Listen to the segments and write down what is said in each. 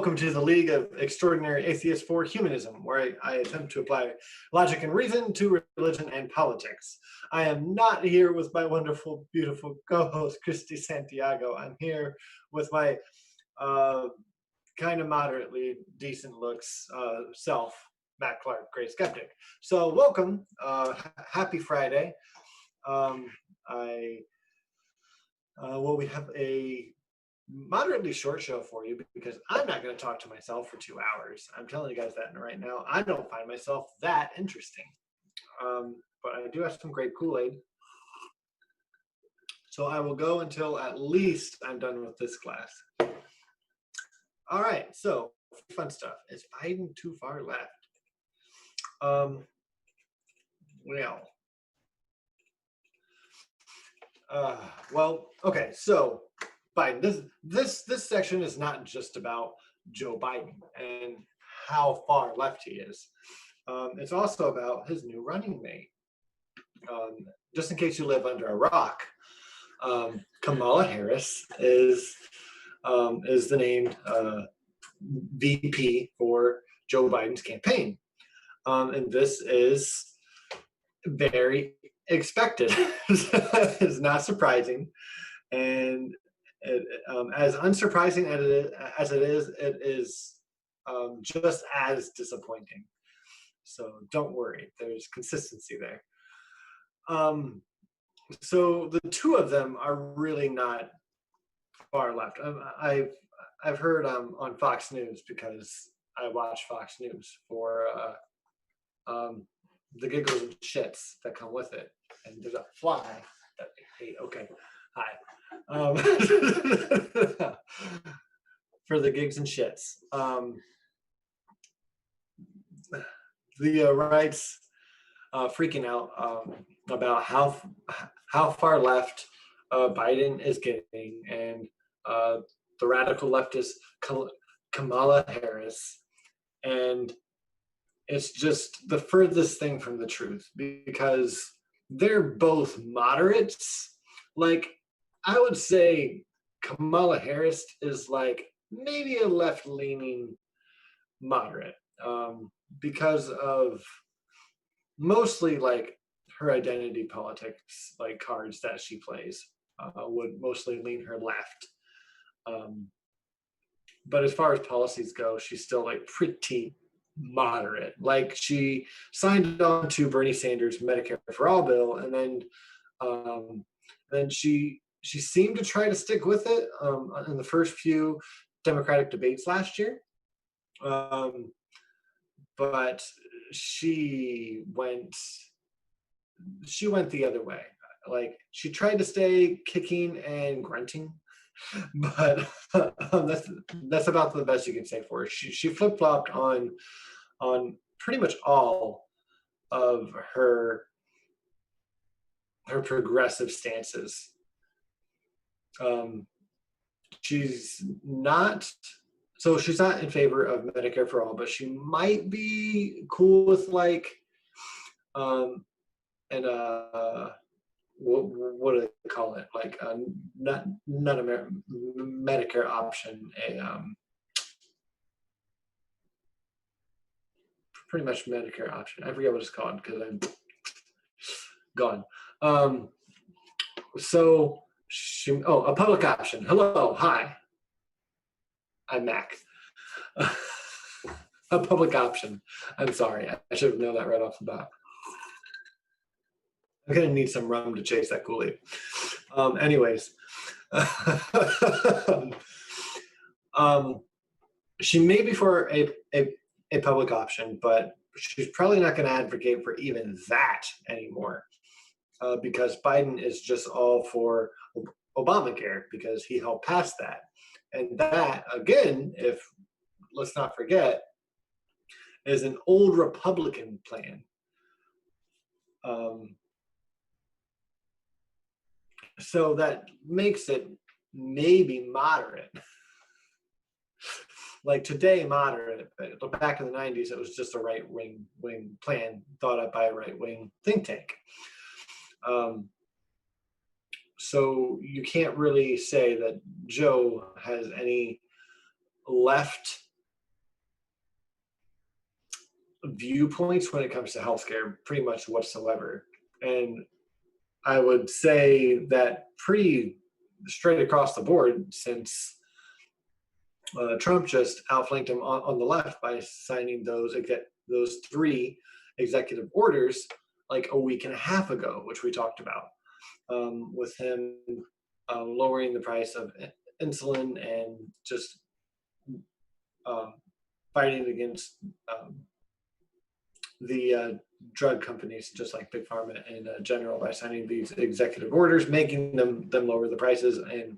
Welcome to the League of Extraordinary Atheists for Humanism, where I attempt to apply logic and reason to religion and politics. I am not here with my wonderful, beautiful co-host, Christy Santiago. I'm here with my kind of moderately decent looks self, Matt Clark, Great Skeptic. So welcome, happy Friday. We have a moderately short show for you because I'm not going to talk to myself for 2 hours. I'm telling you guys that right now. I don't find myself that interesting. But I do have some great Kool-Aid. So I will go until at least I'm done with this glass. All right, so fun stuff. Is Biden too far left? Okay, so Biden. This section is not just about Joe Biden and how far left he is. It's also about his new running mate. Just in case you live under a rock, Kamala Harris is the named VP for Joe Biden's campaign, and this is very expected. It's not surprising, and as unsurprising as it is just as disappointing. So don't worry, there's consistency there. So the two of them are really not far left. I've heard on Fox News, because I watch Fox News for the giggles and shits that come with it. And there's a fly that I hate. Okay, hi. For the gigs and shits. The right's freaking out about how far left Biden is getting, and the radical leftist Kamala Harris, and it's just the furthest thing from the truth, because they're both moderates. Like, I would say Kamala Harris is like maybe a left-leaning moderate, because of mostly like her identity politics, like cards that she plays, would mostly lean her left. But as far as policies go, she's still like pretty moderate. Like, she signed on to Bernie Sanders' Medicare for All bill, and then she seemed to try to stick with it in the first few Democratic debates last year. But she went the other way. Like, she tried to stay kicking and grunting, but that's about the best you can say for her. She flip-flopped on pretty much all of her progressive stances. She's not in favor of Medicare for All, but she might be cool with like what do they call it? Like not a Medicare option, pretty much Medicare option. I forget what it's called because I'm gone. So a public option. Hello, hi. I'm Mac. A public option. I'm sorry. I should have known that right off the bat. I'm going to need some rum to chase that Kool-Aid. Anyways. She may be for a public option, but she's probably not going to advocate for even that anymore, because Biden is just all for Obamacare, because he helped pass that. And that, again, let's not forget, is an old Republican plan. So that makes it maybe moderate. Like today, moderate, but back in the 90s, it was just a right-wing plan thought up by a right-wing think tank. So you can't really say that Joe has any left viewpoints when it comes to healthcare, pretty much whatsoever. And I would say that pretty straight across the board, since Trump just outflanked him on the left by signing those 3 executive orders like a week and a half ago, which we talked about, with him lowering the price of insulin and just fighting against the drug companies, just like Big Pharma in general, by signing these executive orders, making them lower the prices and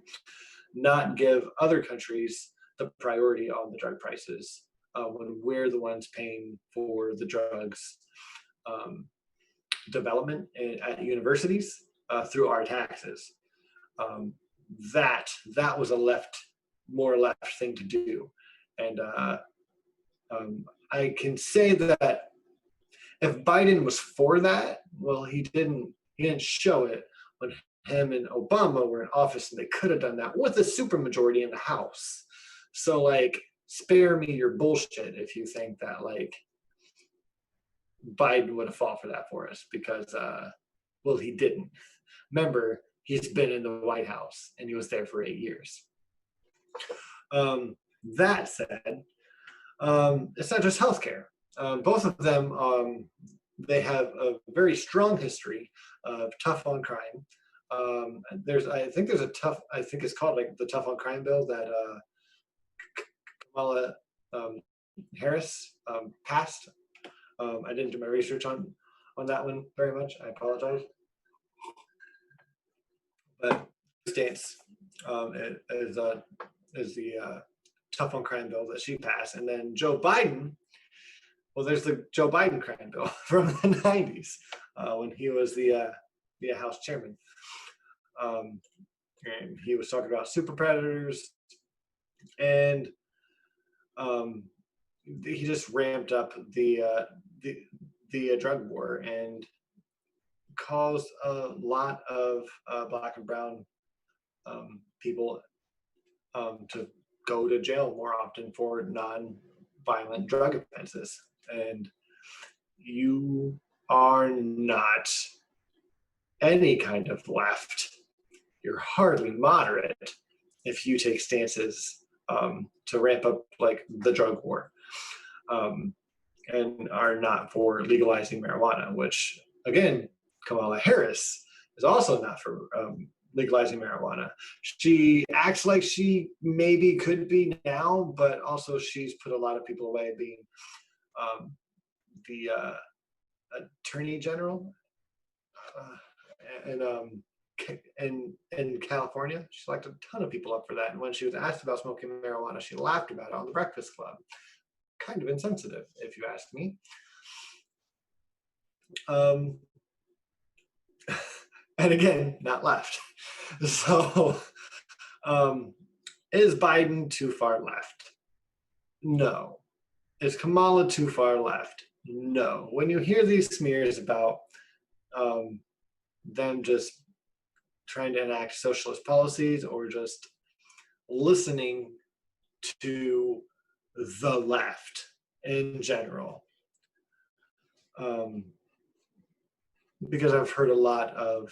not give other countries the priority on the drug prices when we're the ones paying for the drugs development at universities through our taxes. That was a more left thing to do, and I can say that if Biden was for that, well, he didn't show it when him and Obama were in office, and they could have done that with a supermajority in the House. So, like, spare me your bullshit if you think that, like, Biden would have fought for that for us, because, well, he didn't. Remember, he's been in the White House, and he was there for 8 years. That said, it's not just healthcare. Both of them, they have a very strong history of tough on crime. I think it's called like the tough on crime bill that Kamala Harris passed. I didn't do my research on that one very much. I apologize. But stance is the tough on crime bill that she passed, and then Joe Biden. Well, there's the Joe Biden crime bill from the 90s when he was the House chairman. And he was talking about super predators, and he just ramped up the drug war and caused a lot of Black and brown people to go to jail more often for non-violent drug offenses. And you are not any kind of left. You're hardly moderate if you take stances to ramp up like the drug war, and are not for legalizing marijuana, which, again, Kamala Harris is also not for legalizing marijuana. She acts like she maybe could be now, but also she's put a lot of people away, being the attorney general in California. She locked a ton of people up for that. And when she was asked about smoking marijuana, she laughed about it on the Breakfast Club. Kind of insensitive, if you ask me. And again, not left. So, is Biden too far left? No. Is Kamala too far left? No. When you hear these smears about them just trying to enact socialist policies or just listening to the left in general, because I've heard a lot of,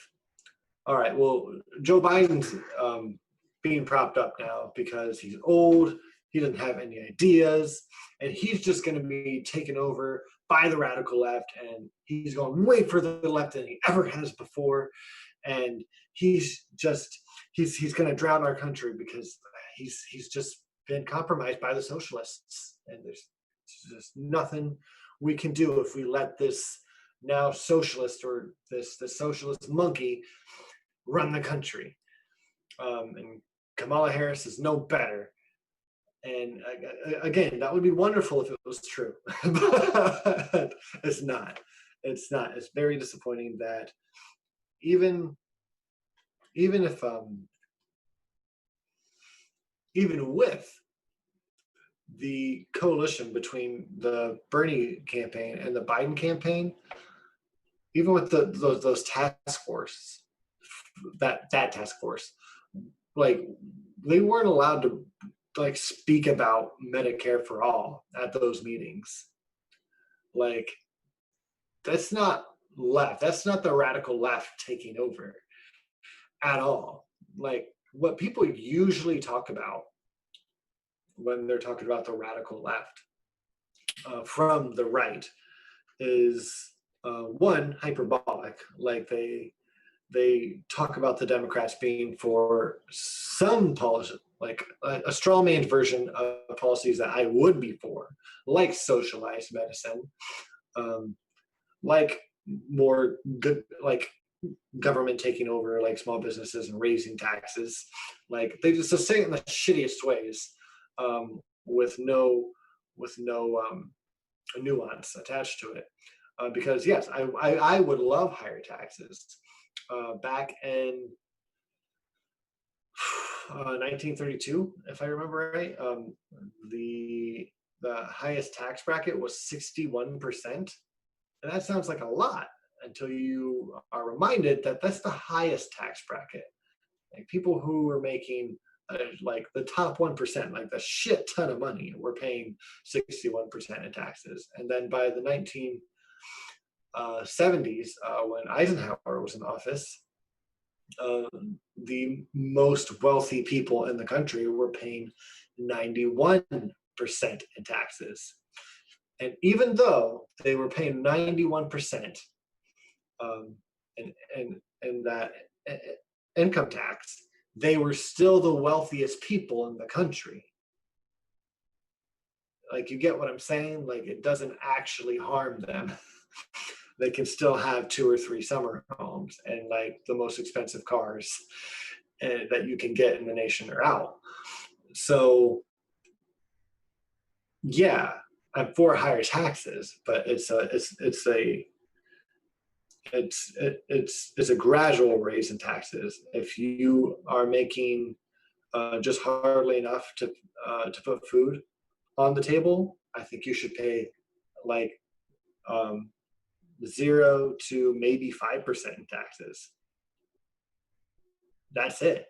all right, well, Joe Biden's being propped up now because he's old, he doesn't have any ideas, and he's just going to be taken over by the radical left, and he's going way further left than he ever has before, and he's going to drown our country because he's just been compromised by the socialists, and there's just nothing we can do if we let this now socialist or this socialist monkey run the country. And Kamala Harris is no better. And again, that would be wonderful if it was true, but it's not. It's not. It's very disappointing that even if even with the coalition between the Bernie campaign and the Biden campaign, even with those task force, that task force, like, they weren't allowed to like speak about Medicare for all at those meetings. Like, that's not left. That's not the radical left taking over at all. Like, what people usually talk about when they're talking about the radical left from the right is one, hyperbolic. Like, they talk about the Democrats being for some policy, like a straw man version of policies that I would be for, like socialized medicine, um, like more good, like government taking over like small businesses and raising taxes. Like, they just say it in the shittiest ways, with no nuance attached to it. Because yes, I would love higher taxes. Back in 1932, if I remember right, the highest tax bracket was 61%, and that sounds like a lot until you are reminded that that's the highest tax bracket. Like, people who are making like the top 1%, like the shit ton of money, were paying 61% in taxes. And then by the 1970s, when Eisenhower was in office, the most wealthy people in the country were paying 91% in taxes. And even though they were paying 91% in that income tax, they were still the wealthiest people in the country. Like, you get what I'm saying? Like, it doesn't actually harm them. They can still have 2 or 3 summer homes and like the most expensive cars that you can get in the nation are out. So yeah, I'm for higher taxes, but it's a gradual raise in taxes. If you are making just hardly enough to put food on the table, I think you should pay like 0 to maybe 5% in taxes. That's it.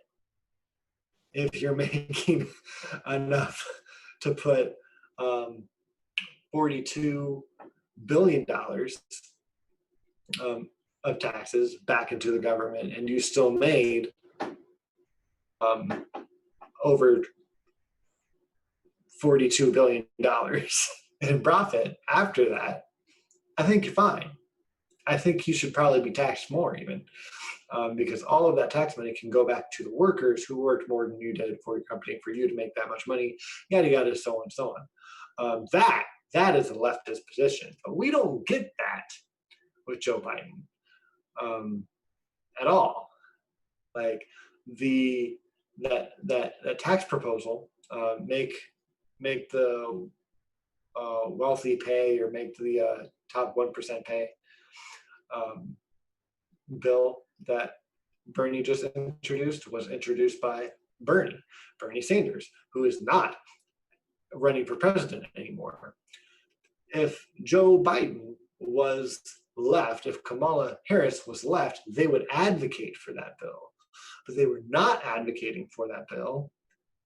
If you're making enough to put $42 billion of taxes back into the government, and you still made over $42 billion in profit after that, I think you're fine. I think you should probably be taxed more even, because all of that tax money can go back to the workers who worked more than you did for your company for you to make that much money, yada, yada, so on and so on. That is a leftist position, but we don't get that with Joe Biden at all. Like, that tax proposal, make the wealthy pay, or make the top 1% pay, bill that Bernie just introduced was introduced by Bernie Sanders, who is not running for president anymore. If Joe Biden was left, if Kamala Harris was left, they would advocate for that bill. But they were not advocating for that bill.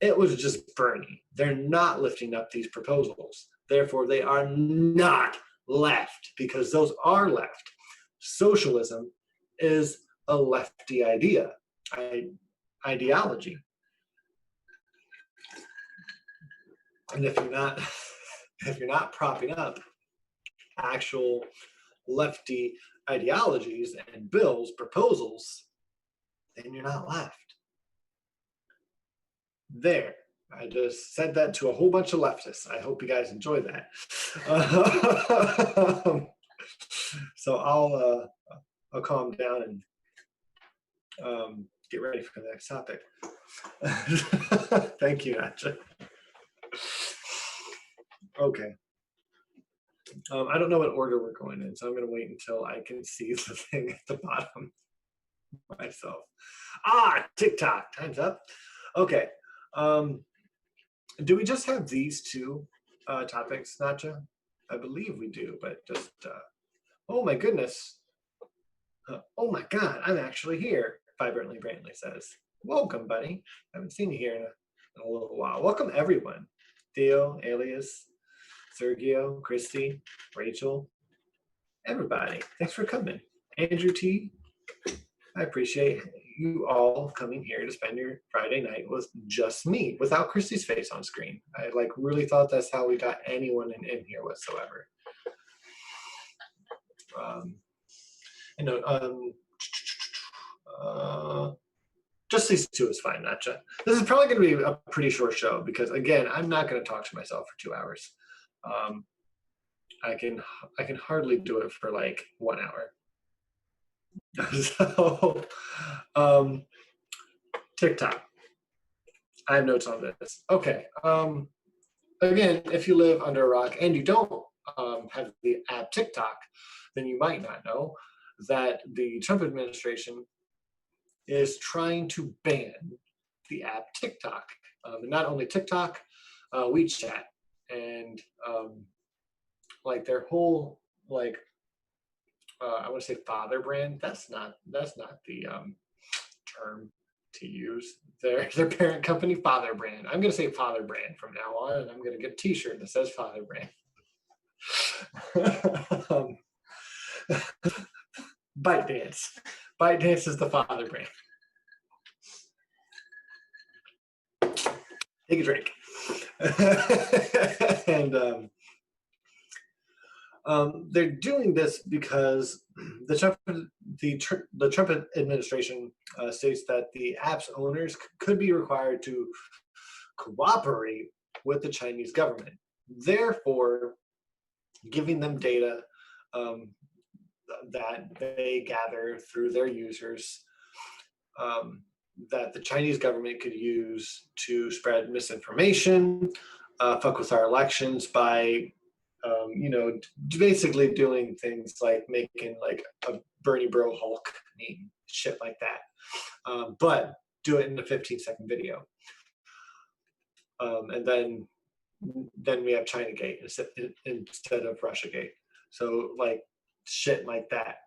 It was just Bernie. They're not lifting up these proposals. Therefore, they are not left, because those are left. Socialism is a lefty ideology. And if you're not propping up actual lefty ideologies and bills, proposals, then you're not left. There. I just said that to a whole bunch of leftists. I hope you guys enjoy that. So I'll calm down and get ready for the next topic. Thank you, Natcha. Okay. I don't know what order we're going in, so I'm going to wait until I can see the thing at the bottom myself. TikTok. Time's up. Okay. Do we just have these 2 topics, Natcha? I believe we do, but just, oh my goodness. Oh my God, I'm actually here, Vibrantly Brantley says. Welcome, buddy. I haven't seen you here in a little while. Welcome, everyone. Theo, Alias, Sergio, Christy, Rachel, everybody. Thanks for coming. Andrew T, I appreciate you all coming here to spend your Friday night with just me, without Christy's face on screen. I like really thought that's how we got anyone in here whatsoever. Just these two is fine. Not just. This is probably going to be a pretty short show because, again, I'm not going to talk to myself for 2 hours. I can hardly do it for like 1 hour. So, TikTok. I have notes on this. Okay. Again, if you live under a rock and you don't have the app TikTok, then you might not know that the Trump administration is trying to ban the app TikTok. And not only TikTok, WeChat, and like their whole like I want to say father brand. That's not the term to use. Their parent company, Father Brand. I'm going to say Father Brand from now on, and I'm going to get a T-shirt that says Father Brand. ByteDance. ByteDance is the Father Brand. Take a drink. And they're doing this because the Trump administration states that the app's owners could be required to cooperate with the Chinese government, therefore giving them data that they gather through their users that the Chinese government could use to spread misinformation, fuck with our elections by basically doing things like making like a Bernie Bro Hulk meme, shit like that. But do it in a 15-second video. And then we have Chinagate instead of Russiagate. So like shit like that.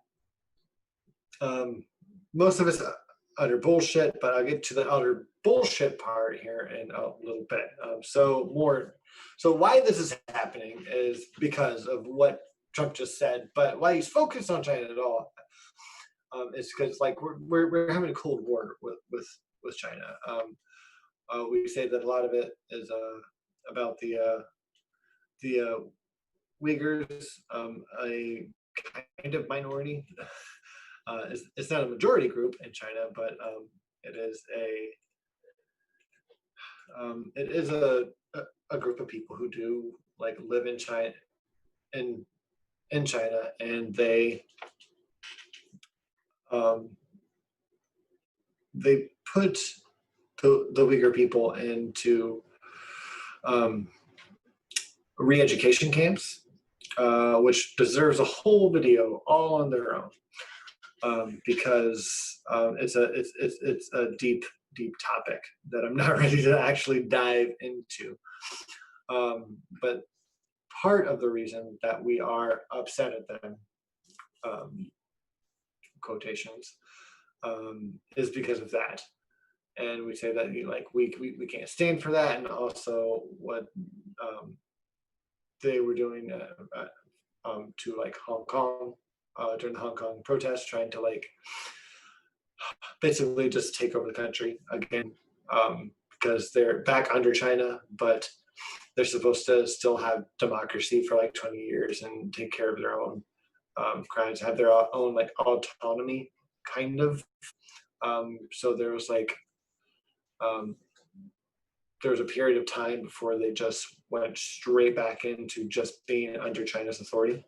Most of it's utter bullshit, but I'll get to the utter bullshit part here in a little bit. So why this is happening is because of what Trump just said, but why he's focused on China at all is because like we're having a cold war with China. We say that a lot of it is about the Uyghurs, a kind of minority. It's not a majority group in China, but it is a group of people who do like live in China, in China, and they put the Uyghur people into re-education camps, which deserves a whole video all on their own, because it's a deep topic that I'm not ready to actually dive into. But part of the reason that we are upset at them, quotations, is because of that. And we say that we can't stand for that, and also what they were doing to like Hong Kong during the Hong Kong protests, trying to like basically just take over the country again, because they're back under China, but they're supposed to still have democracy for like 20 years and take care of their own crimes, have their own like autonomy, kind of. So there was like there was a period of time before they just went straight back into just being under China's authority,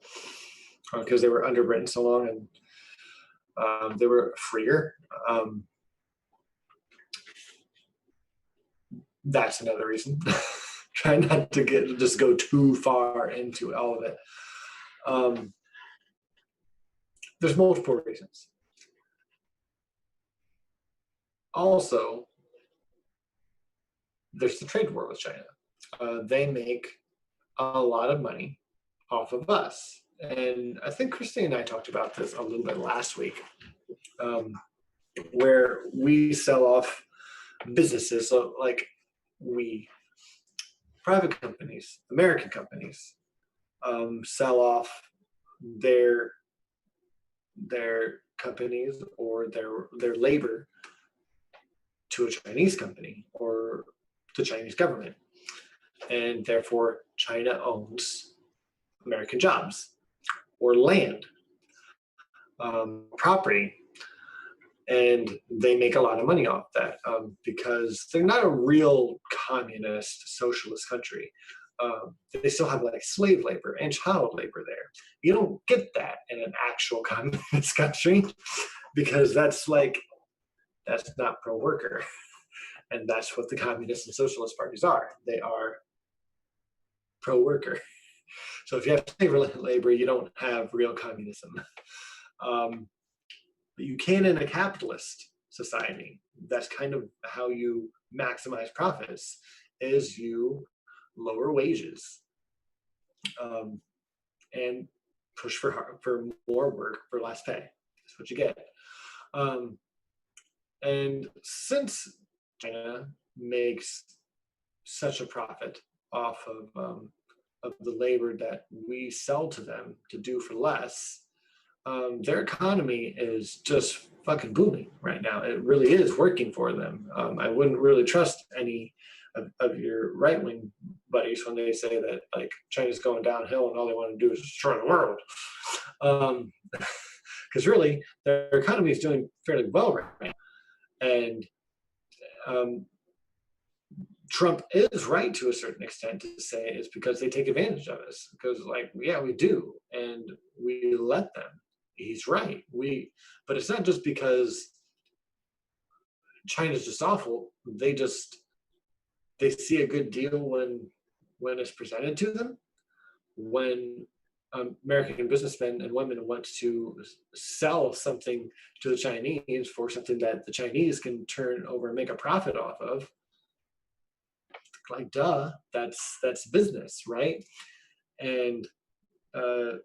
because they were under Britain so long, and they were freer. That's another reason. Try not to just go too far into all of it. There's multiple reasons. Also, there's the trade war with China. They make a lot of money off of us. And I think Christine and I talked about this a little bit last week, where we sell off businesses. So like private companies, American companies, sell off their companies or their labor to a Chinese company or the Chinese government. And therefore, China owns American jobs or land, property. And they make a lot of money off that because they're not a real communist socialist country. They still have like slave labor and child labor there. You don't get that in an actual communist country because that's not pro-worker. And that's what the communist and socialist parties are. They are pro-worker. So if you have slave labor, you don't have real communism. But you can in a capitalist society. That's kind of how you maximize profits, is you lower wages and push for more work for less pay. That's what you get. And since China makes such a profit off of the labor that we sell to them to do for less, their economy is just fucking booming right now. It really is working for them. I wouldn't really trust any of your right-wing buddies when they say that like China's going downhill and all they want to do is destroy the world. Because really, their economy is doing fairly well right now. And Trump is right to a certain extent to say it's because they take advantage of us. Because like, yeah, we do. And we let them. He's right. But it's not just because China's just awful. They see a good deal when it's presented to them. When American businessmen and women want to sell something to the Chinese for something that the Chinese can turn over and make a profit off of, like duh, that's business, right? And the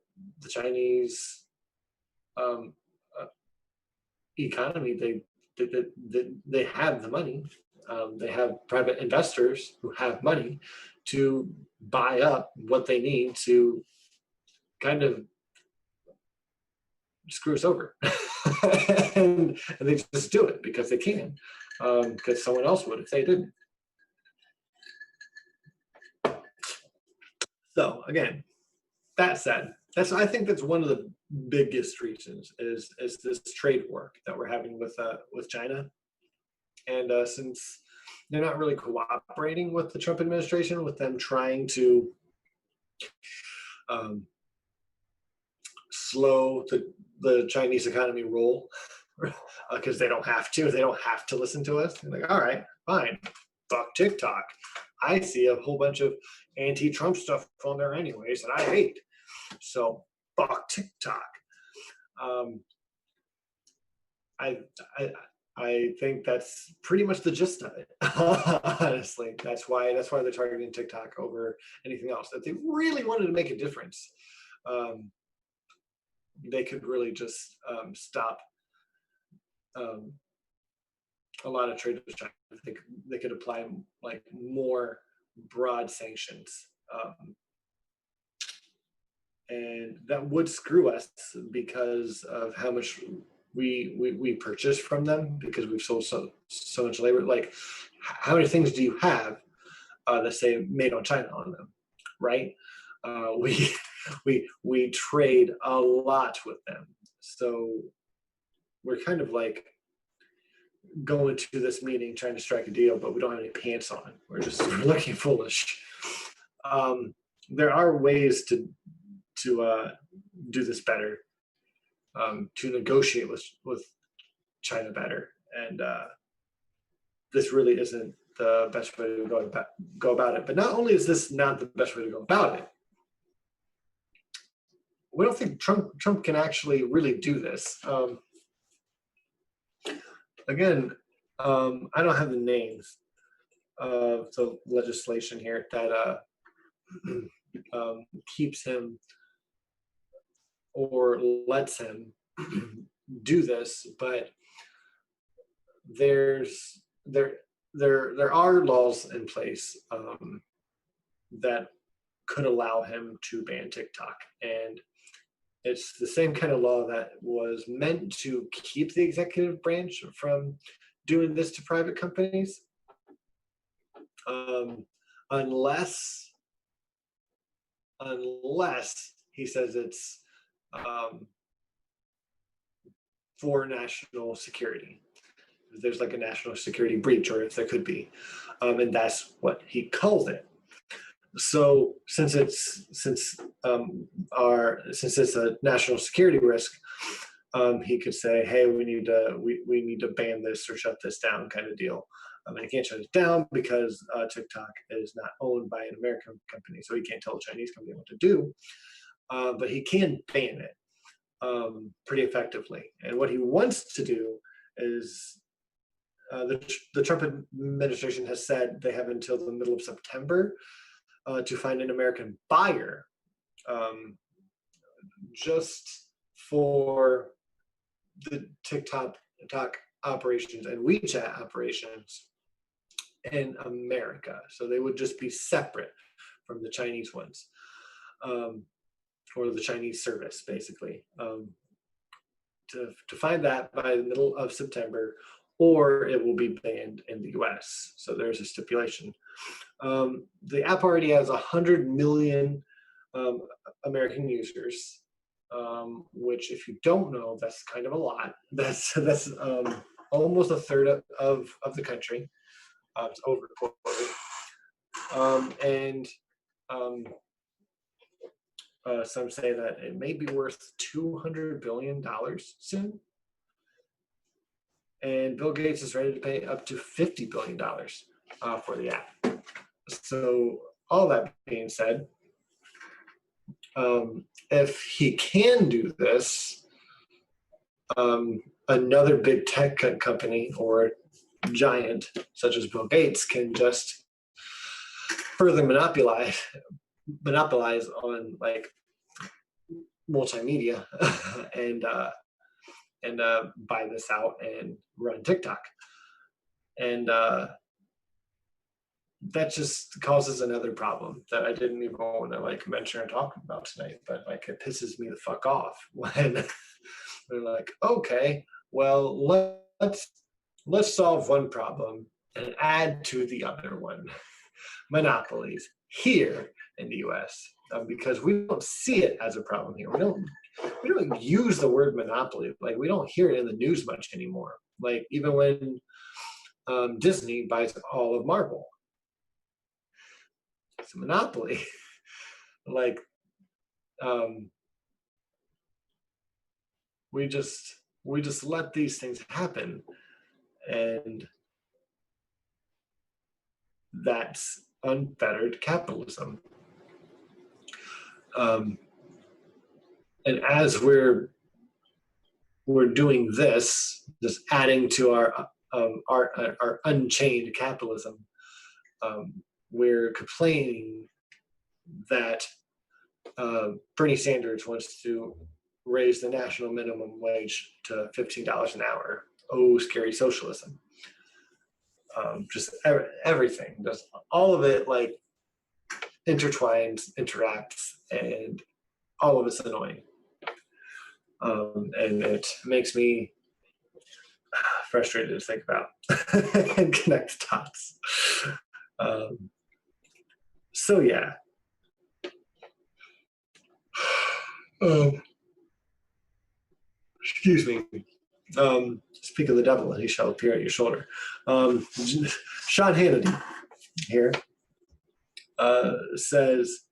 Chinese economy, they have the money. They have private investors who have money to buy up what they need to kind of screw us over. and they just do it because they can, because someone else would if they didn't. So again, that said, I think that's one of the biggest reasons is this trade war that we're having with China. And since they're not really cooperating with the Trump administration, with them trying to slow the Chinese economy roll, because they don't have to listen to us. They're like, all right, fine, fuck TikTok. I see a whole bunch of anti-Trump stuff on there anyways that I hate. So fuck TikTok. I think that's pretty much the gist of it. Honestly, that's why they're targeting TikTok over anything else. If they really wanted to make a difference, they could really just stop a lot of trade with China. They could apply like more broad sanctions, and that would screw us because of how much we purchase from them, because we've sold so much labor. Like, how many things do you have that say made on China on them, right? We trade a lot with them, so we're kind of like going to this meeting trying to strike a deal, but we don't have any pants on. We're looking foolish. There are ways to do this better, to negotiate with China better, and this really isn't the best way to go about it. But not only is this not the best way to go about it, we don't think Trump can actually really do this. Again, I don't have the names of the legislation here that keeps him or lets him do this, but there are laws in place that could allow him to ban TikTok. And it's the same kind of law that was meant to keep the executive branch from doing this to private companies, unless he says it's for national security. If there's like a national security breach, or if there could be, and that's what he calls it. So since it's a national security risk, he could say, "Hey, we need to ban this or shut this down," kind of deal. And he can't shut it down because TikTok is not owned by an American company, so he can't tell a Chinese company what to do. But he can ban it pretty effectively. And what he wants to do is, the Trump administration has said they have until the middle of September to find an American buyer, just for the TikTok operations and WeChat operations in America. So they would just be separate from the Chinese ones, or the Chinese service, basically. To find that by the middle of September, or it will be banned in the US. So there's a stipulation. The app already has 100 million American users, which, if you don't know, that's kind of a lot. That's almost a third of the country. It's overquoted. Some say that it may be worth $200 billion soon. And Bill Gates is ready to pay up to $50 billion for the app. So all that being said, if he can do this, another big tech company or giant such as Bill Gates can just further monopolize on like multimedia and buy this out and run TikTok. And that just causes another problem that I didn't even want to like mention or talk about tonight, but like it pisses me the fuck off when they're like, okay, well, let's solve one problem and add to the other one. Monopolies here in the US, because we don't see it as a problem here. We don't use the word monopoly. Like, we don't hear it in the news much anymore. Like, even when Disney buys all of Marvel, it's a monopoly. Like, we just let these things happen, and that's unfettered capitalism. And as we're doing this, just adding to our unchained capitalism, we're complaining that Bernie Sanders wants to raise the national minimum wage to $15 an hour. Oh, scary socialism. Just everything, just all of it, like, intertwines, interacts, and all of it's annoying. And it makes me frustrated to think about and connect dots. So yeah. Excuse me. Speak of the devil, and he shall appear at your shoulder. Sean Hannity here says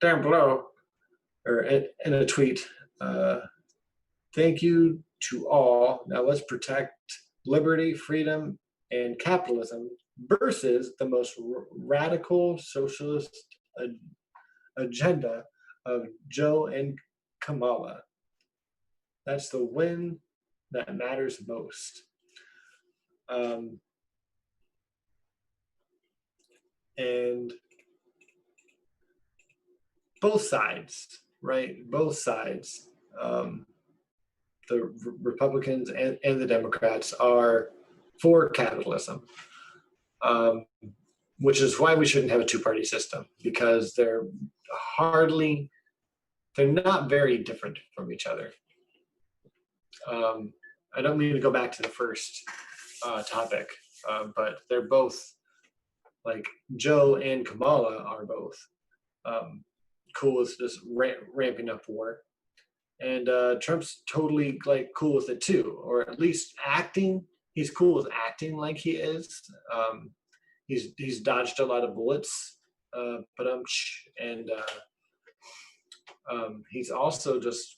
down below, or in a tweet, thank you to all. Now let's protect liberty, freedom, and capitalism versus the most radical socialist agenda of Joe and Kamala. That's the win that matters most. And both sides, right? Both sides, the Republicans and the Democrats, are for capitalism. which is why we shouldn't have a two-party system, because they're not very different from each other. I don't mean to go back to the first topic, but they're both, like, Joe and Kamala are both cool with this ramping up war, and Trump's totally like cool with it too, or at least acting. He's cool with acting like he is. He's dodged a lot of bullets, and he's also just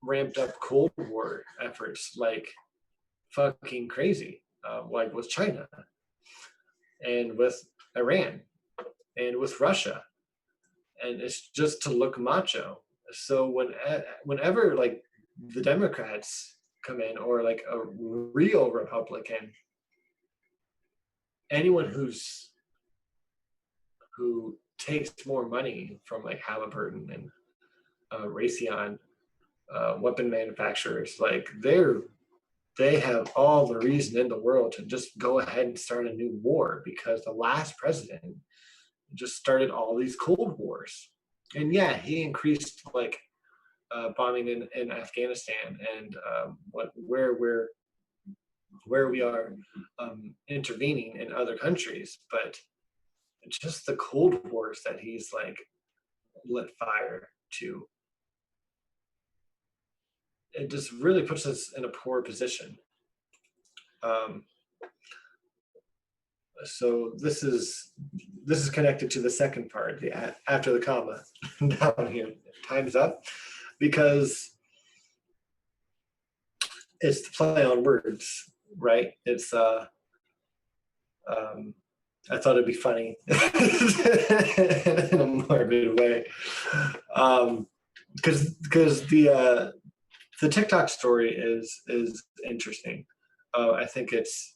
ramped up Cold War efforts like fucking crazy, like with China and with Iran and with Russia, and it's just to look macho. So whenever like the Democrats come in, or like a real Republican, anyone who takes more money from like Halliburton and Raytheon, weapon manufacturers, like they have all the reason in the world to just go ahead and start a new war, because the last president just started all these Cold Wars. And yeah, he increased like bombing in Afghanistan, and where we are intervening in other countries, but just the Cold Wars that he's like lit fire to, it just really puts us in a poor position. So this is connected to the second part, the after the comma down here. Time's up, because it's the play on words, right? It's I thought it'd be funny in a morbid way, because the TikTok story is interesting. I think it's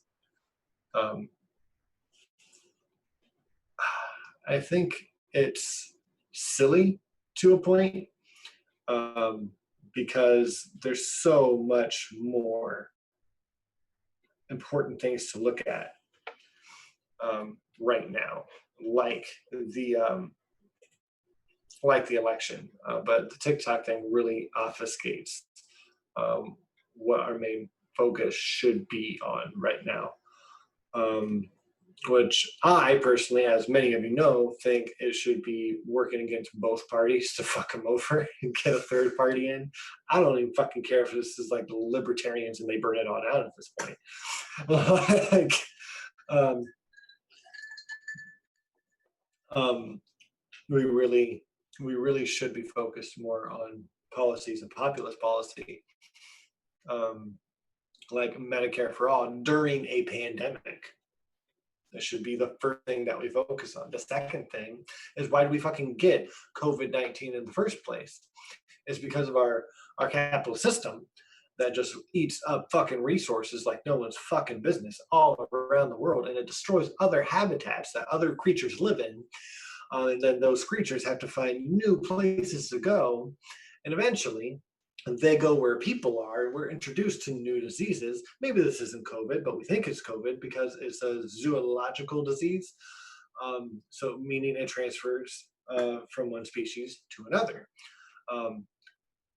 I think it's silly to a point, because there's so much more important things to look at right now, like the election. But the TikTok thing really obfuscates what our main focus should be on right now. Which I personally, as many of you know, think it should be working against both parties to fuck them over and get a third party in. I don't even fucking care if this is like the libertarians and they burn it all out at this point. Like, we really should be focused more on policies and populist policy, like Medicare for all during a pandemic. That should be the first thing that we focus on. The second thing is, why do we fucking get COVID-19 in the first place? It's because of our capitalist system that just eats up fucking resources like no one's fucking business all around the world, and it destroys other habitats that other creatures live in. And then those creatures have to find new places to go, and eventually they go where people are. We're introduced to new diseases. Maybe this isn't COVID, but we think it's COVID because it's a zoological disease. So meaning it transfers from one species to another.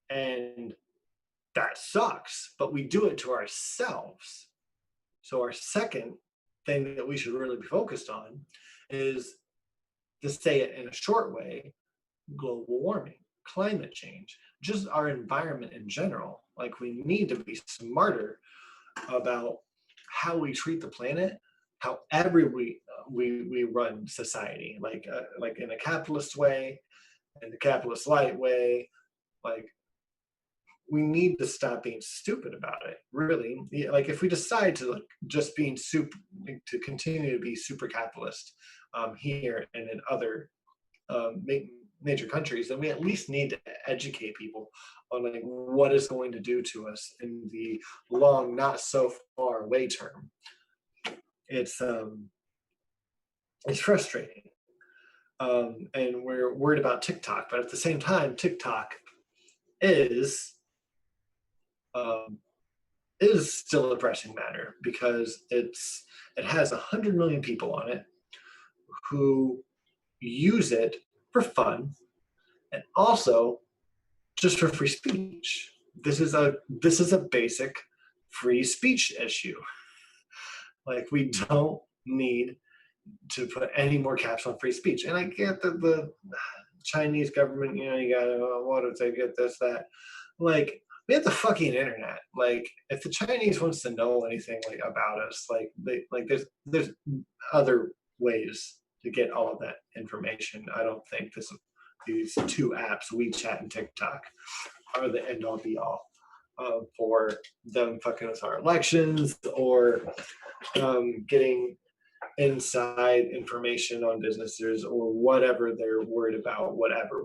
And that sucks, but we do it to ourselves. So our second thing that we should really be focused on is, to say it in a short way, global warming, climate change, just our environment in general. Like, we need to be smarter about how we treat the planet, however we run society, like in a capitalist way, in the capitalist light way. Like, we need to stop being stupid about it, really. Like, if we decide to just being to continue to be super capitalist here and in other major countries, then we at least need to educate people on like what it's going to do to us in the long, not so far away term. It's frustrating, and we're worried about TikTok, but at the same time, TikTok is still a pressing matter, because it has 100 million people on it, who use it for fun and also just for free speech. This is a basic free speech issue. Like, we don't need to put any more caps on free speech. And I get that the Chinese government, you gotta, what if they get this, that? Like, we have the fucking internet. Like, if the Chinese wants to know anything like about us, there's other ways to get all of that information. I don't think these two apps, WeChat and TikTok, are the end all be all for them fucking with our elections or getting inside information on businesses or whatever they're worried about, whatever.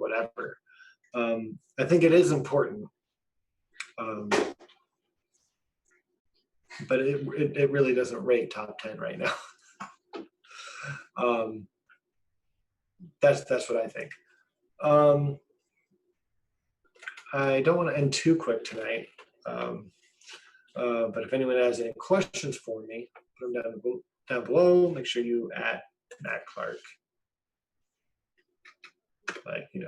I think it is important, but it really doesn't rate top 10 right now. That's what I think. I don't want to end too quick tonight, but if anyone has any questions for me, put them down below. Make sure you add Matt Clark. Like, there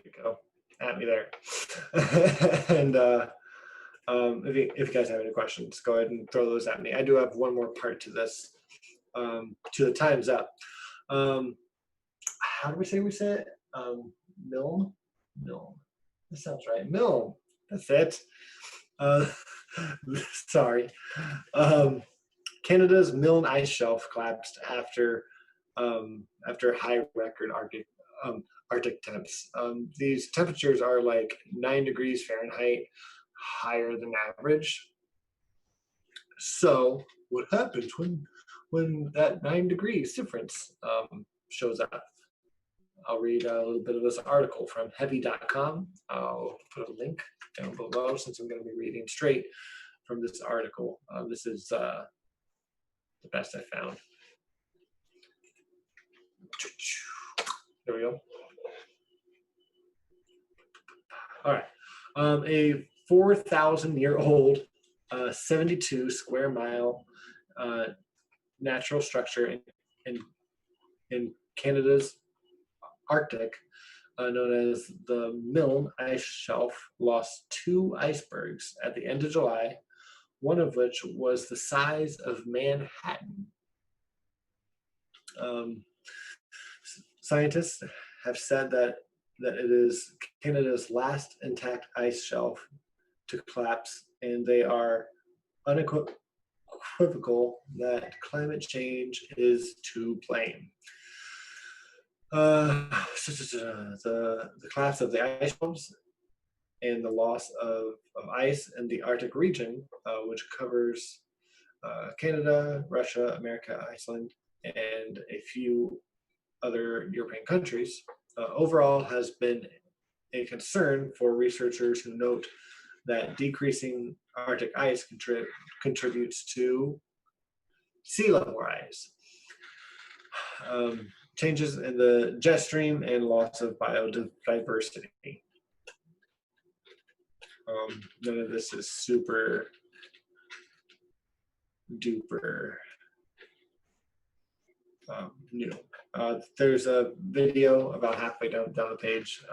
you go. At me there. And if you guys have any questions, go ahead and throw those at me. I do have one more part to this, to the time's up. How do we say it? Milne? That sounds right. Milne. That's it. Sorry. Canada's Milne ice shelf collapsed after high record Arctic temps. These temperatures are like 9 degrees Fahrenheit higher than average. So what happens when that 9 degrees difference shows up? I'll read a little bit of this article from heavy.com. I'll put a link down below since I'm going to be reading straight from this article. This is the best I found. There we go. All right. A 4,000-year-old 72 square mile natural structure in Canada's Arctic, known as the Milne Ice Shelf, lost 2 icebergs at the end of July, one of which was the size of Manhattan. Scientists have said that it is Canada's last intact ice shelf to collapse, and they are unequivocal that climate change is to blame. The collapse of the ice shelves and the loss of ice in the Arctic region, which covers Canada, Russia, America, Iceland, and a few other European countries, overall has been a concern for researchers who note that decreasing Arctic ice contributes to sea level rise, changes in the jet stream, and loss of biodiversity. None of this is super duper new. There's a video about halfway down the page.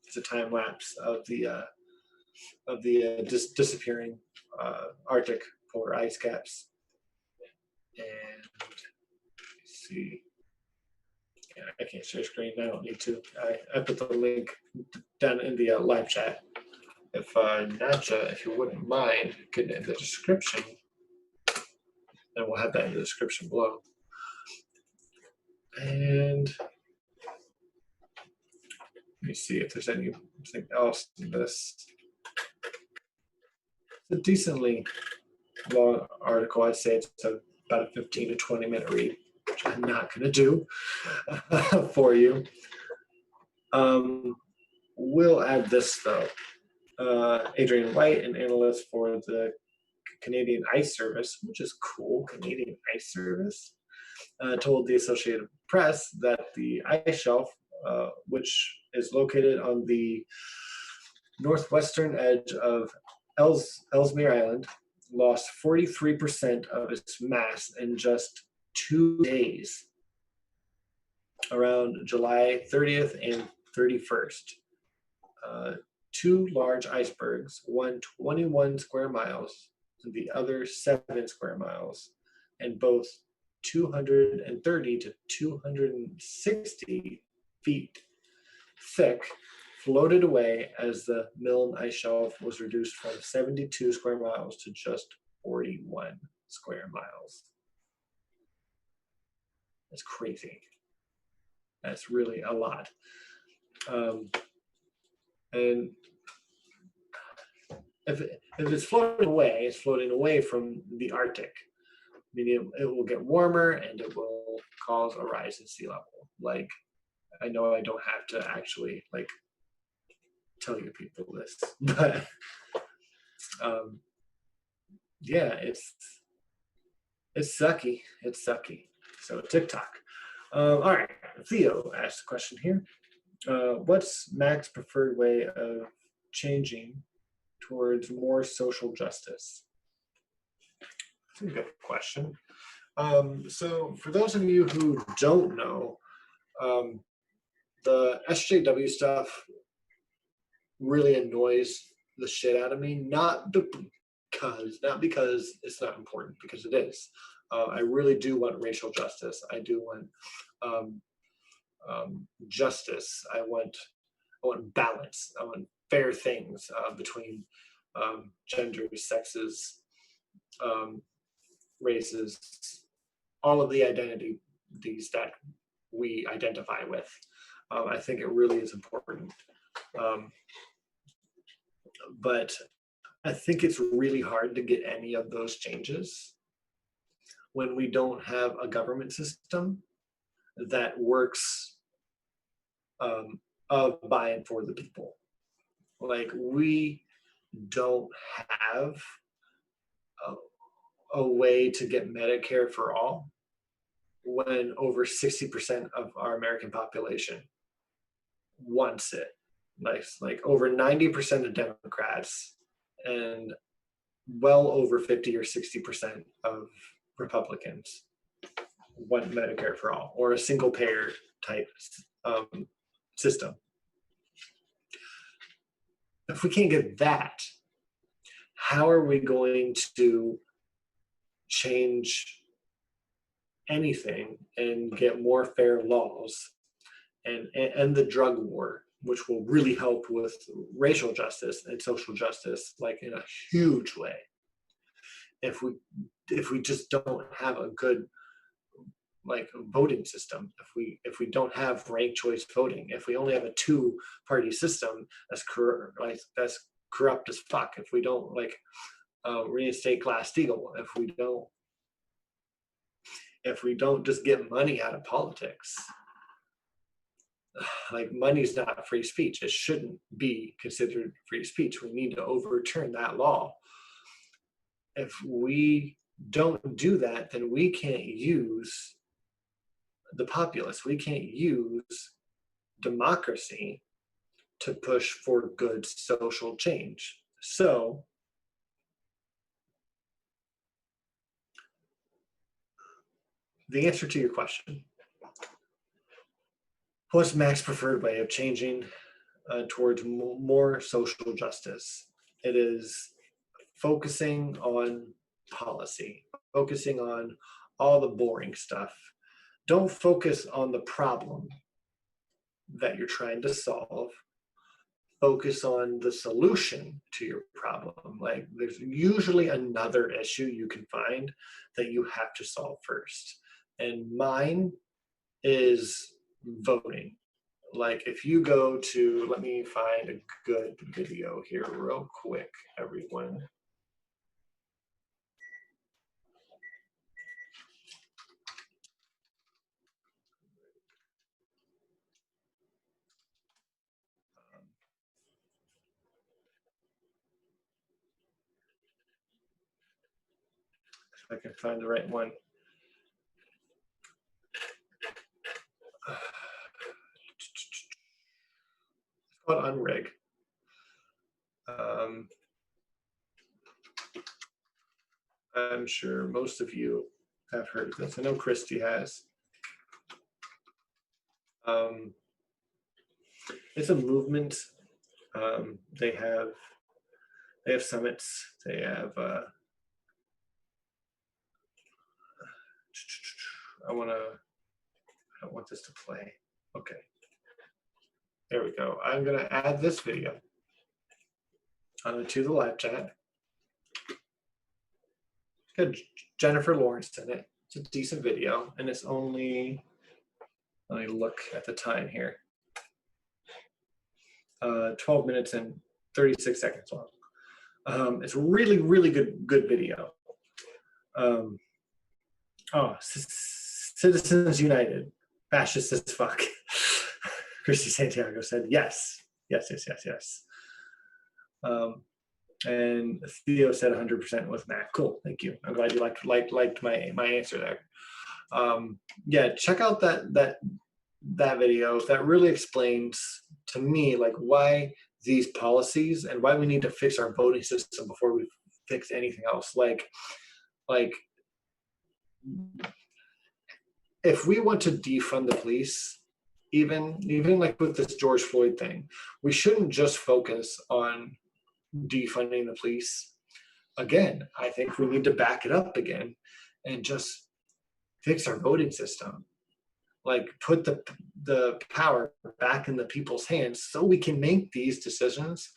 It's a time lapse of the disappearing Arctic polar ice caps. And let's see. Yeah, I can't share screen. I don't need to. I put the link down in the live chat. If Nadja, if you wouldn't mind, getting in the description, then we'll have that in the description below. And let me see if there's anything else in this. It's a decently long article. I'd say it's about a 15 to 20 minute read, which I'm not going to do for you. We'll add this though. Adrian White, an analyst for the Canadian Ice Service, which is cool, Canadian Ice Service, told the Associated Press that the ice shelf, which is located on the northwestern edge of Ellesmere Island lost 43% of its mass in just 2 days, around July 30th and 31st. Two large icebergs, one 21 square miles and the other 7 square miles, and both 230 to 260 feet thick, floated away as the Milne ice shelf was reduced from 72 square miles to just 41 square miles. That's crazy. That's really a lot. And if it's floating away, it's floating away from the Arctic. Meaning it will get warmer and it will cause a rise in sea level. Like, I know I don't have to actually like tell you people this, but yeah, it's sucky. It's sucky. So TikTok. All right, Theo asked a question here. What's Mac's preferred way of changing towards more social justice? That's a good question. So for those of you who don't know, the SJW stuff really annoys the shit out of me. Not because it's not important, because it is. I really do want racial justice. I do want justice. I want balance. I want fair things between genders, sexes, races, all of the identities that we identify with. I think it really is important. But I think it's really hard to get any of those changes when we don't have a government system that works of by and for the people. Like, we don't have a way to get Medicare for all when over 60% of our American population wants it. Like over 90% of Democrats and well over 50 or 60% of Republicans want Medicare for all, or a single payer type system. If we can't get that, how are we going to change anything and get more fair laws and end the drug war, which will really help with racial justice and social justice, like in a huge way? If we just don't have a good like voting system, if we don't have ranked choice voting, if we only have a two-party system that's corrupt as fuck, if we don't reinstate Glass-Steagall, if we don't just get money out of politics, like, money's not free speech. It shouldn't be considered free speech. We need to overturn that law. If we don't do that, then we can't use the populace. We can't use democracy to push for good social change. So the answer to your question, what's Mac's preferred way of changing towards more social justice? It is focusing on policy, focusing on all the boring stuff. Don't focus on the problem that you're trying to solve. Focus on the solution to your problem. Like, there's usually another issue you can find that you have to solve first. And mine is voting. Like, if you go to, let me find a good video here real quick, everyone. If I can find the right one. It's called Unrig. I'm sure most of you have heard of this. I know Christy has. It's a movement. They have summits. They have. I don't want this to play. Okay. There we go. I'm gonna add this video to the live chat. Got Jennifer Lawrence in it. It's a decent video, and it's only. Let me look at the time here. 12 minutes and 36 seconds long. It's a really, really good video. Citizens United, fascist as fuck. Christy Santiago said yes. And Theo said 100% with Mac. Cool, thank you. I'm glad you liked my answer there. Yeah, check out that video. That really explains to me like why these policies and why we need to fix our voting system before we fix anything else. Like if we want to defund the police, even like with this George Floyd thing, we shouldn't just focus on defunding the police. Again, I think we need to back it up again and just fix our voting system. Like put the power back in the people's hands so we can make these decisions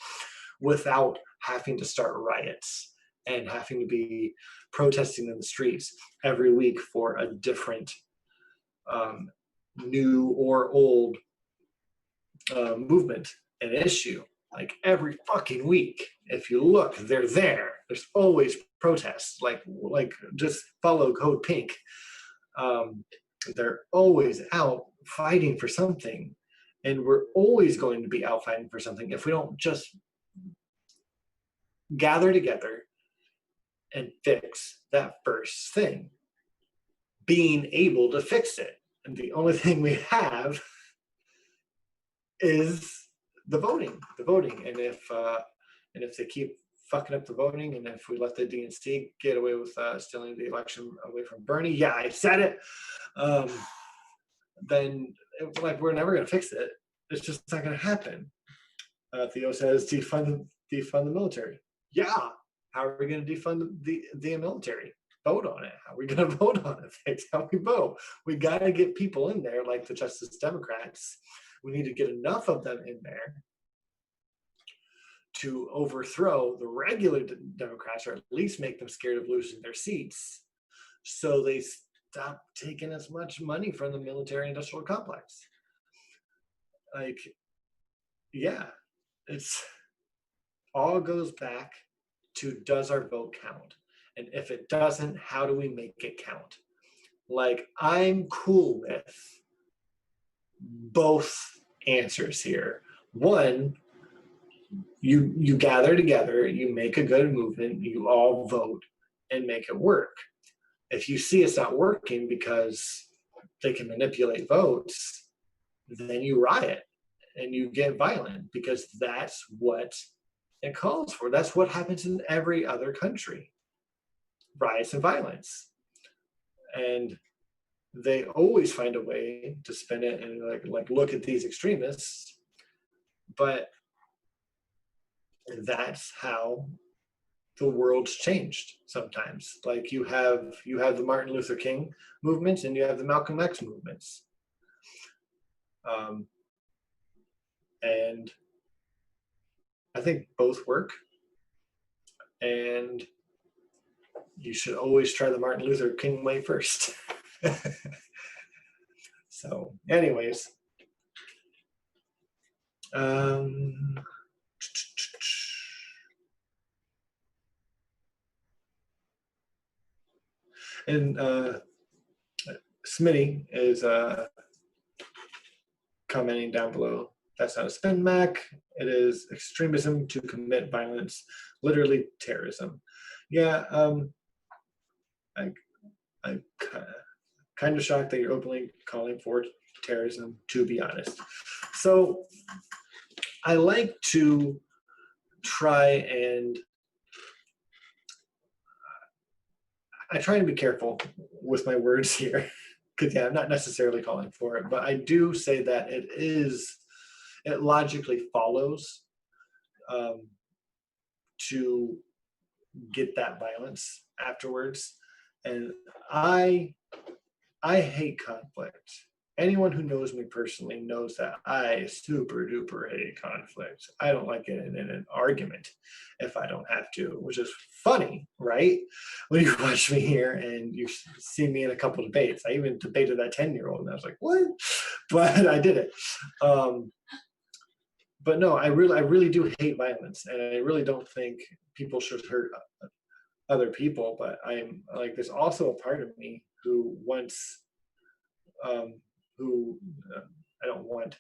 without having to start riots and having to be protesting in the streets every week for a different new or old movement and issue. Like every fucking week, if you look, they're there. There's always protests. Like just follow Code Pink. They're always out fighting for something, and we're always going to be out fighting for something if we don't just gather together and fix that first thing, being able to fix it. And the only thing we have is the voting. And if they keep fucking up the voting, and if we let the DNC get away with stealing the election away from Bernie, yeah, I said it, then like we're never going to fix it. It's just not going to happen. Theo says defund the military. Yeah, how are we going to defund the military? Vote on it. How are we going to vote on it? That's how we vote. We got to get people in there, like the Justice Democrats. We need to get enough of them in there to overthrow the regular Democrats, or at least make them scared of losing their seats, so they stop taking as much money from the military-industrial complex. Like, yeah, it's all goes back to, does our vote count? And if it doesn't, how do we make it count? Like, I'm cool with both answers here. One, you gather together, you make a good movement, you all vote and make it work. If you see it's not working because they can manipulate votes, then you riot and you get violent, because that's what it calls for. That's what happens in every other country. Riots and violence. And they always find a way to spin it and like look at these extremists. But that's how the world's changed sometimes. Like you have the Martin Luther King movements and you have the Malcolm X movements. And I think both work. And you should always try the Martin Luther King way first. So anyways, and Smitty is commenting down below. That's not a spin, Mac. It is extremism to commit violence, literally terrorism. Yeah, I'm kind of shocked that you're openly calling for terrorism, to be honest. So I like to try and I try to be careful with my words here, because yeah, I'm not necessarily calling for it, but I do say that it logically follows um, to get that violence afterwards. And I I hate conflict. Anyone who knows me personally knows that I super duper hate conflict. I don't like getting in an argument if I don't have to, which is funny, right? When you watch me here and you see me in a couple debates, I even debated that 10-year-old and I was like, what? But I did it. Um, but no, I really do hate violence, and I really don't think people should hurt other people. But I'm like, there's also a part of me who wants um, who I don't want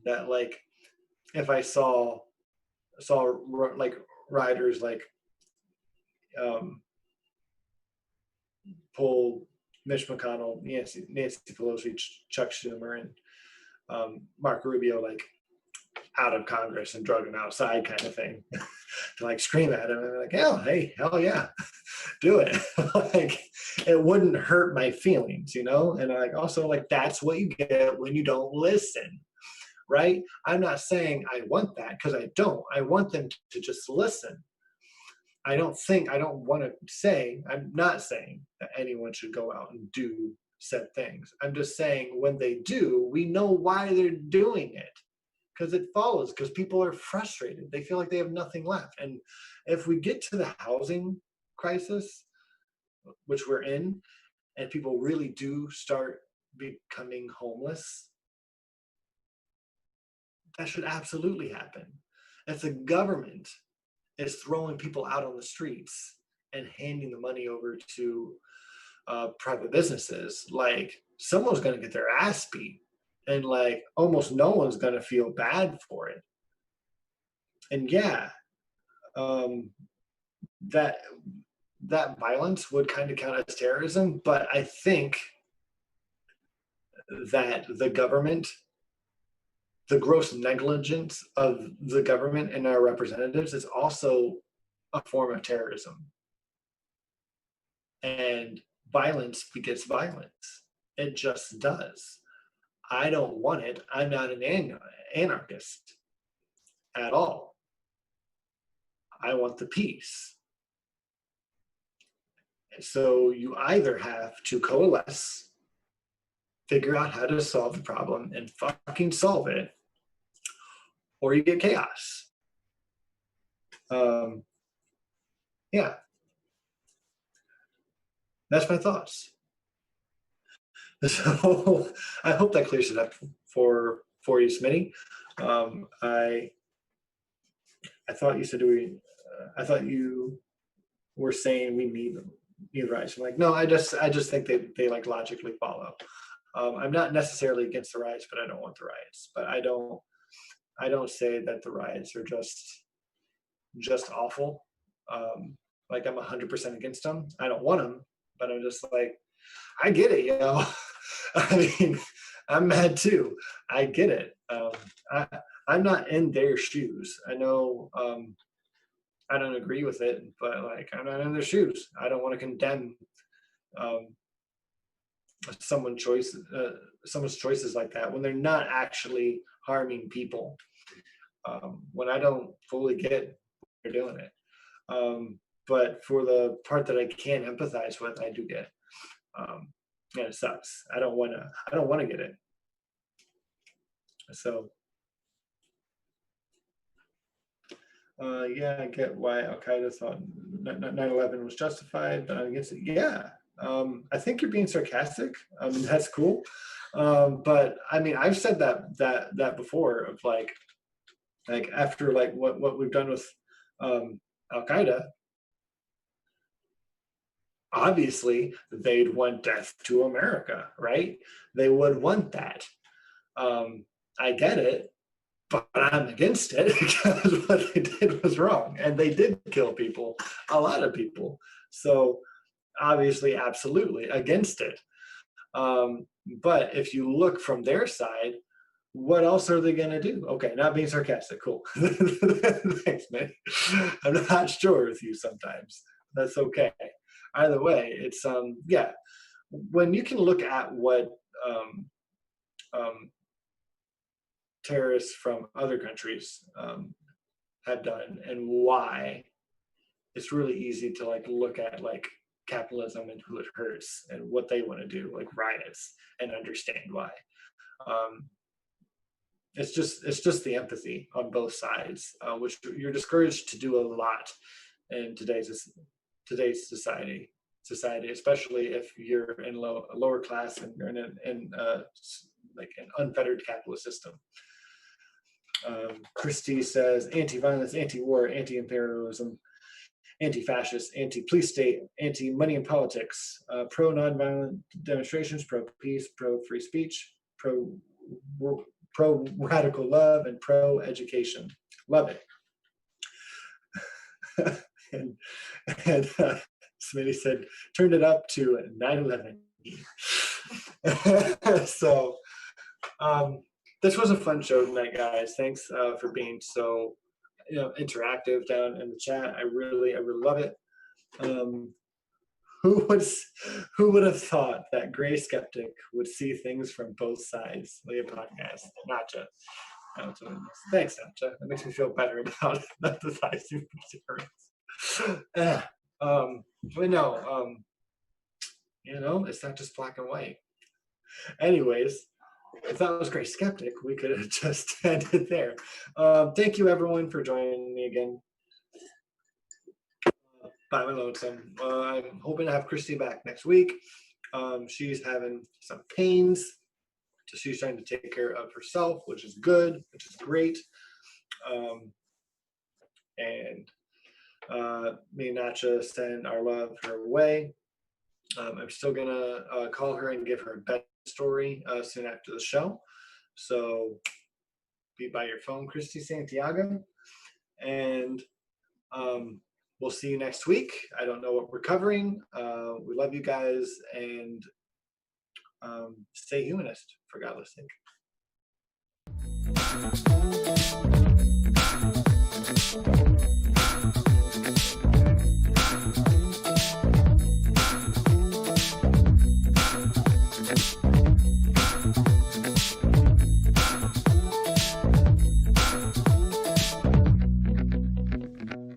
that. Like, if I saw like riders like um, pull Mitch McConnell, Nancy Pelosi, Chuck Schumer, and Marco Rubio like out of Congress and drug him outside, kind of thing, to like scream at him and like, hell yeah, do it. Like, it wouldn't hurt my feelings, and like, also, like, that's what you get when you don't listen, right? I'm not saying I want that, because I want them to just listen. I'm not saying that anyone should go out and do said things. I'm just saying, when they do, we know why they're doing it, because it follows, because people are frustrated. They feel like they have nothing left. And if we get to the housing crisis, which we're in, and people really do start becoming homeless, that should absolutely happen. If the government is throwing people out on the streets and handing the money over to private businesses, like, someone's going to get their ass beat, and like almost no one's going to feel bad for it. And yeah, um, that violence would kind of count as terrorism, but I think that the gross negligence of the government and our representatives is also a form of terrorism. And violence begets violence. It just does. I don't want it. I'm not an anarchist at all. I want the peace. So you either have to coalesce, figure out how to solve the problem, and fucking solve it, or you get chaos. Yeah, that's my thoughts. So I hope that clears it up for you, Smitty. I thought you said I thought you were saying we need rights. I'm like, no, I just think they like logically follow. I'm not necessarily against the riots, but I don't want the riots. But I don't say that the riots are just awful. Like, I'm 100% against them. I don't want them, but I'm just like, I get it, I mean, I'm mad too. I get it. I'm not in their shoes. I know I don't agree with it, but like, I'm not in their shoes. I don't want to condemn um, someone's choices like that when they're not actually harming people. When I don't fully get they're doing it. But for the part that I can't empathize with, I do get. And it sucks. I don't want to get it. So yeah, I get why Al Qaeda thought 9/11 was justified, but I'm against it. Yeah, I think you're being sarcastic. I mean, that's cool, but I mean, I've said that before, of like after like what we've done with Al Qaeda. Obviously, they'd want death to America, right? They would want that. I get it, but I'm against it, because what they did was wrong, and they did kill people, a lot of people. So obviously, absolutely against it. But if you look from their side, what else are they going to do? Okay, not being sarcastic. Cool. Thanks, man. I'm not sure with you sometimes. That's okay. either way, it's yeah. When you can look at what um, um, terrorists from other countries have done and why, it's really easy to like look at like capitalism and who it hurts and what they want to do, like riots, and understand why. Um, it's just the empathy on both sides, which you're discouraged to do a lot in today's society, especially if you're in lower class and you're in like an unfettered capitalist system. Christie says anti-violence, anti-war, anti-imperialism, anti-fascist, anti-police state, anti-money in politics, pro-nonviolent demonstrations, pro-peace, pro-free speech, pro-radical love, and pro-education. Love it. and Smitty said, turned it up to 9/11. So this was a fun show tonight, guys. Thanks for being so interactive down in the chat. I really love it. Who would have thought that Gray Skeptic would see things from both sides? LEAH podcast, Nacha. Thanks, Nacha. That makes me feel better about empathizing with terrorists. But no, it's not just black and white. Anyways, if that was Gray Skeptic, we could have just ended there. Thank you, everyone, for joining me again. By my lonesome. I'm hoping to have Christy back next week. She's having some pains, so she's trying to take care of herself, which is good, which is great. And me and Nacha send our love her way. I'm still gonna call her and give her a bedtime story soon after the show. So be by your phone, Christy Santiago. And we'll see you next week. I don't know what we're covering. We love you guys, and stay humanist, for God's sake.